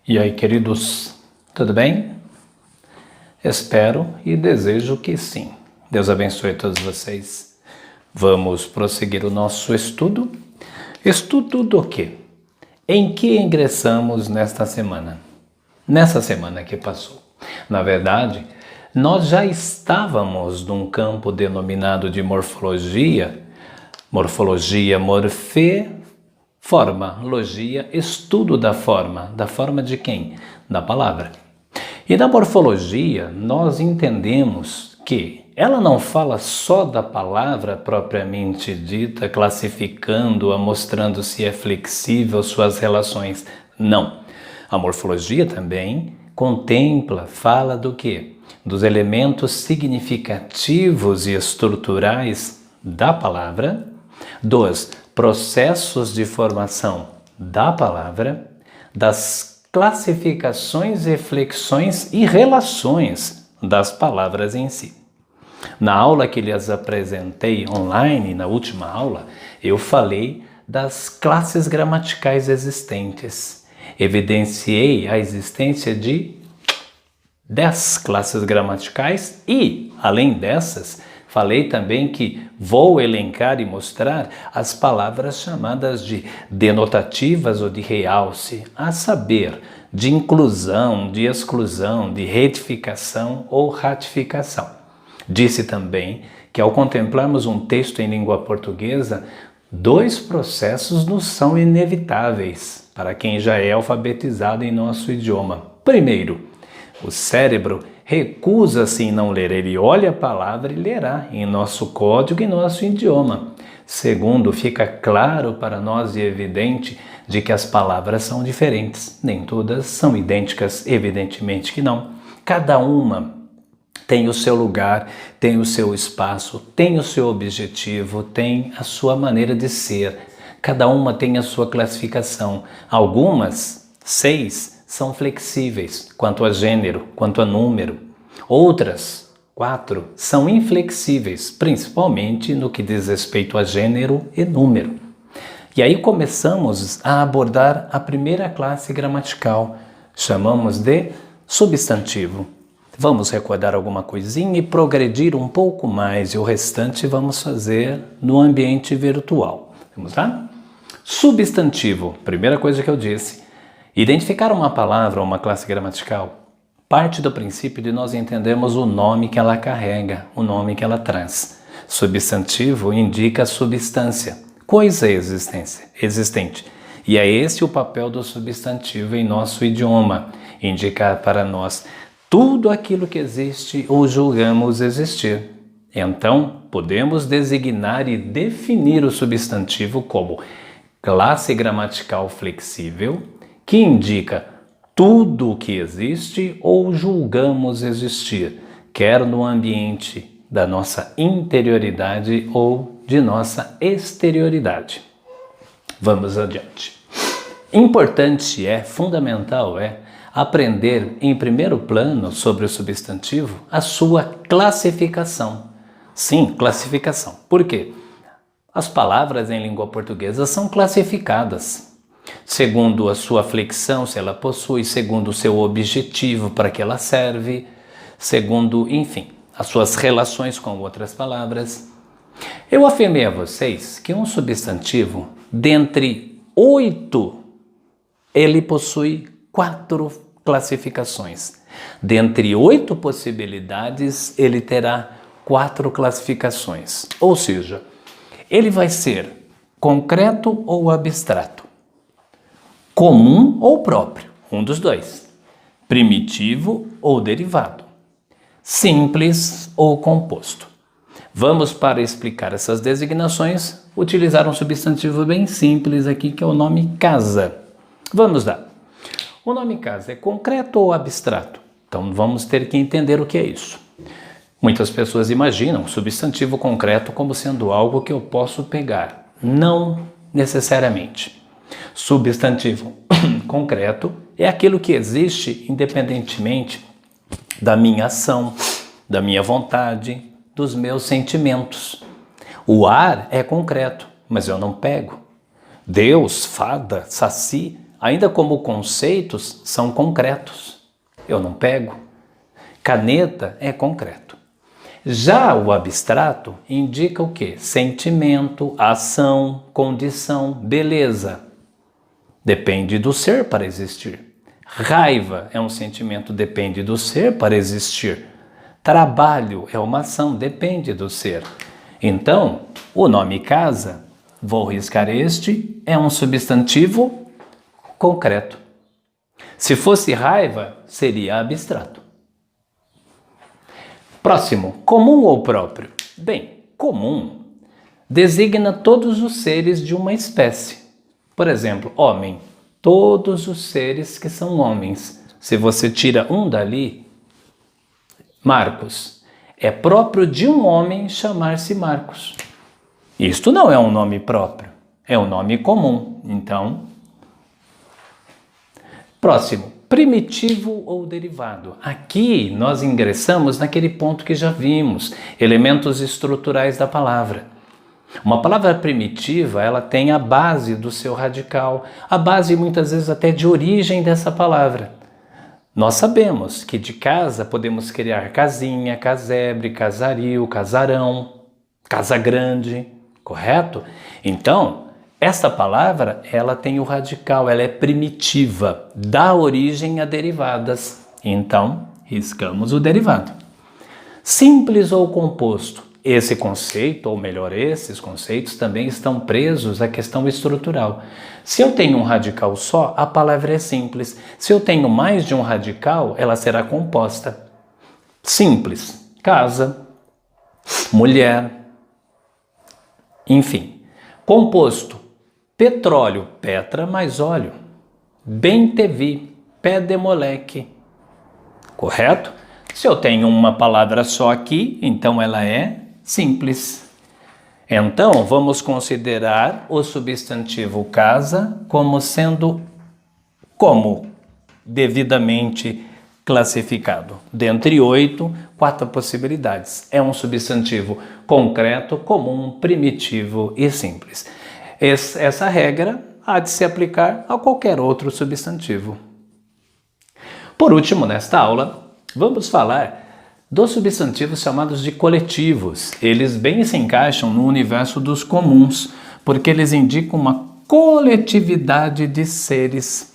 E aí, queridos, tudo bem? Espero e desejo que sim. Deus abençoe todos vocês. Vamos prosseguir o nosso estudo. Estudo do quê? Em que ingressamos nesta semana? Nessa semana que passou. Na verdade, nós já estávamos num campo denominado de morfologia, forma, logia, estudo da forma de quem? Da palavra. E na morfologia, nós entendemos que ela não fala só da palavra propriamente dita, classificando-a, mostrando se é flexível suas relações. Não. A morfologia também contempla, fala do quê? Dos elementos significativos e estruturais da palavra, dos processos de formação da palavra, das classificações, reflexões e relações das palavras em si. Na aula que lhes apresentei online, na última aula, eu falei das classes gramaticais existentes. Evidenciei a existência de 10 classes gramaticais e, além dessas, falei também que vou elencar e mostrar as palavras chamadas de denotativas ou de realce, a saber, de inclusão, de exclusão, de retificação ou ratificação. Disse também que ao contemplarmos um texto em língua portuguesa, 2 processos nos são inevitáveis para quem já é alfabetizado em nosso idioma. Primeiro, o cérebro recusa-se em não ler, ele olha a palavra e lerá em nosso código e nosso idioma. Segundo, fica claro para nós e evidente de que as palavras são diferentes. Nem todas são idênticas, evidentemente que não. Cada uma tem o seu lugar, tem o seu espaço, tem o seu objetivo, tem a sua maneira de ser. Cada uma tem a sua classificação. Algumas, 6, são flexíveis quanto a gênero, quanto a número. Outras, 4, são inflexíveis, principalmente no que diz respeito a gênero e número. E aí começamos a abordar a primeira classe gramatical, chamamos de substantivo. Vamos recordar alguma coisinha e progredir um pouco mais, e o restante vamos fazer no ambiente virtual. Vamos lá? Substantivo, primeira coisa que eu disse. Identificar uma palavra ou uma classe gramatical parte do princípio de nós entendermos o nome que ela carrega, o nome que ela traz. Substantivo indica substância, coisa existente. E é esse o papel do substantivo em nosso idioma, indicar para nós tudo aquilo que existe ou julgamos existir. Então, podemos designar e definir o substantivo como classe gramatical flexível, que indica tudo o que existe ou julgamos existir, quer no ambiente da nossa interioridade ou de nossa exterioridade. Vamos adiante. Importante fundamental aprender em primeiro plano sobre o substantivo a sua classificação. Sim, classificação. Por quê? As palavras em língua portuguesa são classificadas segundo a sua flexão, se ela possui, segundo o seu objetivo para que ela serve, segundo, enfim, as suas relações com outras palavras. Eu afirmei a vocês que um substantivo, dentre 8, ele possui 4 classificações. Dentre 8 possibilidades, ele terá 4 classificações. Ou seja, ele vai ser concreto ou abstrato, comum ou próprio, um dos dois, primitivo ou derivado, simples ou composto. Vamos, para explicar essas designações, utilizar um substantivo bem simples aqui, que é o nome casa. Vamos lá. O nome casa é concreto ou abstrato? Então vamos ter que entender o que é isso. Muitas pessoas imaginam substantivo concreto como sendo algo que eu posso pegar. Não necessariamente. Substantivo concreto é aquilo que existe independentemente da minha ação, da minha vontade, dos meus sentimentos. O ar é concreto, mas eu não pego. Deus, fada, saci, ainda como conceitos, são concretos. Eu não pego. Caneta é concreto. Já o abstrato indica o quê? Sentimento, ação, condição, beleza. Depende do ser para existir. Raiva é um sentimento, depende do ser para existir. Trabalho é uma ação, depende do ser. Então, o nome casa, vou riscar este, é um substantivo concreto. Se fosse raiva, seria abstrato. Próximo, comum ou próprio? Bem, comum designa todos os seres de uma espécie. Por exemplo, homem, todos os seres que são homens. Se você tira um dali, Marcos, é próprio de um homem chamar-se Marcos. Isto não é um nome próprio, é um nome comum. Então, próximo, primitivo ou derivado. Aqui nós ingressamos naquele ponto que já vimos, elementos estruturais da palavra. Uma palavra primitiva, ela tem a base do seu radical, a base muitas vezes até de origem dessa palavra. Nós sabemos que de casa podemos criar casinha, casebre, casario, casarão, casa grande, correto? Então, essa palavra, ela tem o radical, ela é primitiva, dá origem a derivadas. Então, riscamos o derivado. Simples ou composto. Esse conceito, ou melhor, esses conceitos também estão presos à questão estrutural. Se eu tenho um radical só, a palavra é simples. Se eu tenho mais de um radical, ela será composta. Simples, casa, mulher, enfim. Composto, petróleo, petra mais óleo. Bem te vi, pé de moleque. Correto? Se eu tenho uma palavra só aqui, então ela é simples. Então, vamos considerar o substantivo casa como sendo devidamente classificado. Dentre 8, 4 possibilidades. É um substantivo concreto, comum, primitivo e simples. Essa regra há de se aplicar a qualquer outro substantivo. Por último, nesta aula, vamos falar dos substantivos chamados de coletivos. Eles bem se encaixam no universo dos comuns, porque eles indicam uma coletividade de seres.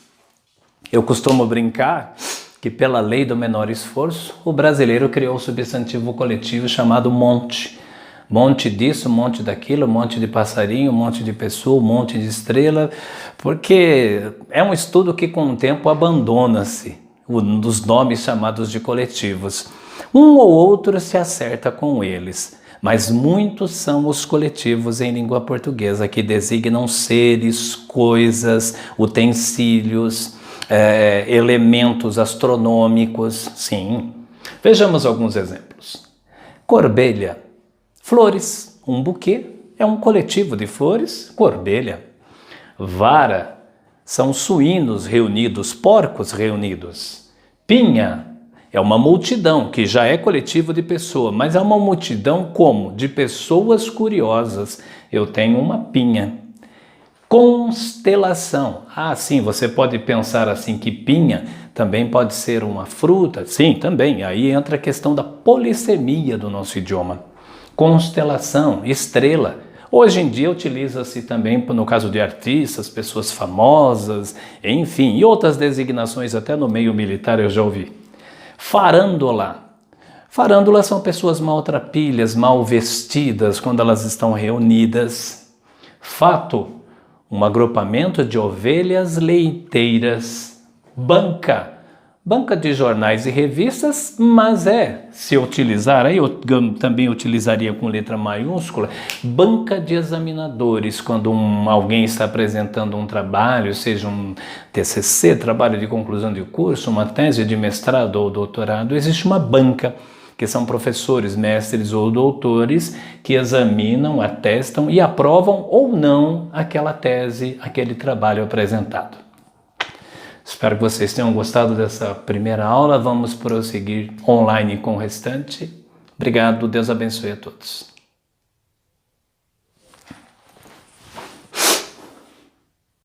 Eu costumo brincar que pela lei do menor esforço, o brasileiro criou o substantivo coletivo chamado monte. Monte disso, monte daquilo, monte de passarinho, monte de pessoa, monte de estrela, porque é um estudo que com o tempo abandona-se dos nomes chamados de coletivos. Um ou outro se acerta com eles, mas muitos são os coletivos em língua portuguesa que designam seres, coisas, utensílios, elementos astronômicos, sim. Vejamos alguns exemplos. Corbelha, flores, um buquê é um coletivo de flores, corbelha. Vara, são suínos reunidos, porcos reunidos. Pinha, é uma multidão, que já é coletivo de pessoa, mas é uma multidão como? De pessoas curiosas. Eu tenho uma pinha. Constelação. Ah, sim, você pode pensar assim que pinha também pode ser uma fruta. Sim, também. Aí entra a questão da polissemia do nosso idioma. Constelação, estrela. Hoje em dia utiliza-se também, no caso de artistas, pessoas famosas, enfim, e outras designações até no meio militar eu já ouvi. Farândola. Farândola são pessoas maltrapilhas, mal vestidas quando elas estão reunidas. Fato, um agrupamento de ovelhas leiteiras. Banca, banca de jornais e revistas, mas se eu utilizar, aí eu também utilizaria com letra maiúscula, banca de examinadores, quando alguém está apresentando um trabalho, seja um TCC, trabalho de conclusão de curso, uma tese de mestrado ou doutorado, existe uma banca, que são professores, mestres ou doutores, que examinam, atestam e aprovam ou não aquela tese, aquele trabalho apresentado. Espero que vocês tenham gostado dessa primeira aula. Vamos prosseguir online com o restante. Obrigado, Deus abençoe a todos.